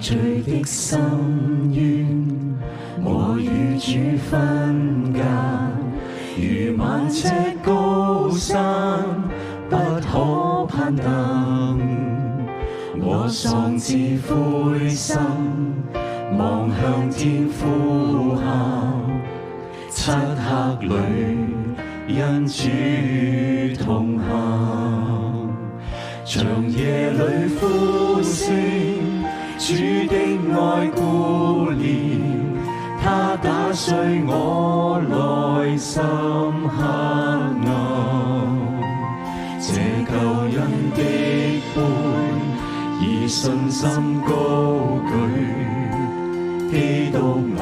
聚的深淵，我與主分隔，如萬尺高山，不可攀登。我喪志灰心，望向天呼喊，漆黑裏因主同行，長夜裏呼聲，主的愛顧念，他打碎我內心黑暗，這救恩的杯，以信心高舉，基督我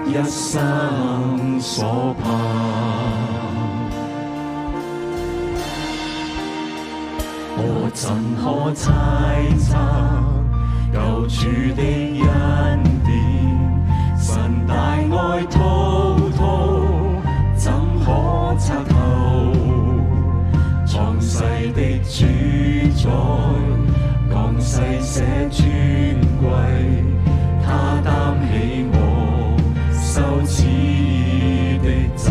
一生所盼。我怎可猜測救主的恩典？神大愛滔滔，怎可測透？創世的主宰，降世捨尊貴，他擔起我羞恥的債。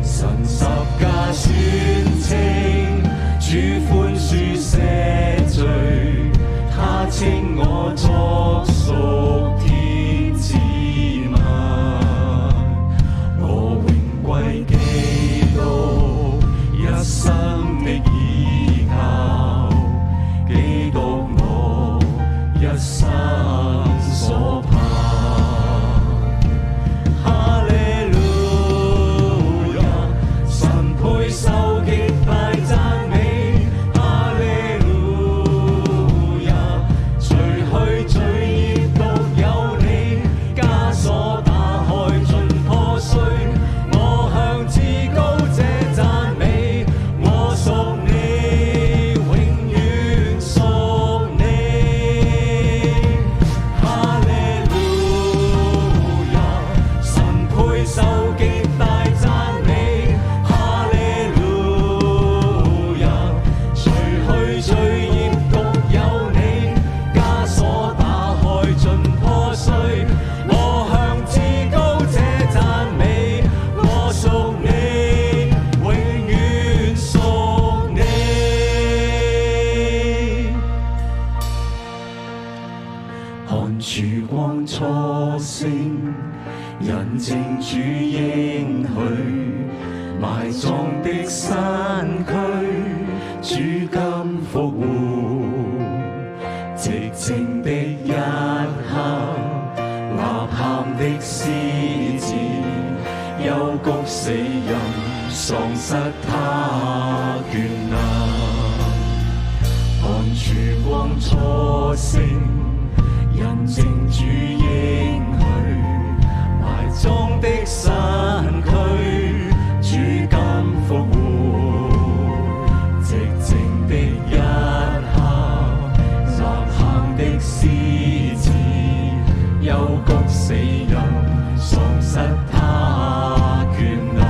神十架宣稱，主寬恕赦罪，他稱我作屬天子民。我永歸基督，一生的依靠，基督我一生所盼。哈利路亞，神配受極大讚美。哈利路亞，除去罪孽獨有你，枷鎖打開盡破碎。我向至高者讚美，我屬你，永遠屬你。哈利路亞，神配受極大讚美。哈利路亞，除去罪孽獨有你，枷鎖打開盡破碎。我向至高者讚美，我屬你，永遠屬你。看曙光初升，印證主應許，埋葬的山區，主今復活。寂靜的一刻，吶喊的獅子，幽谷死人，喪失他權能。看曙光初升，印證主應許，埋葬的山區，主今復活。寂靜的一刻，吶喊的獅子，幽谷死人，喪失他權能。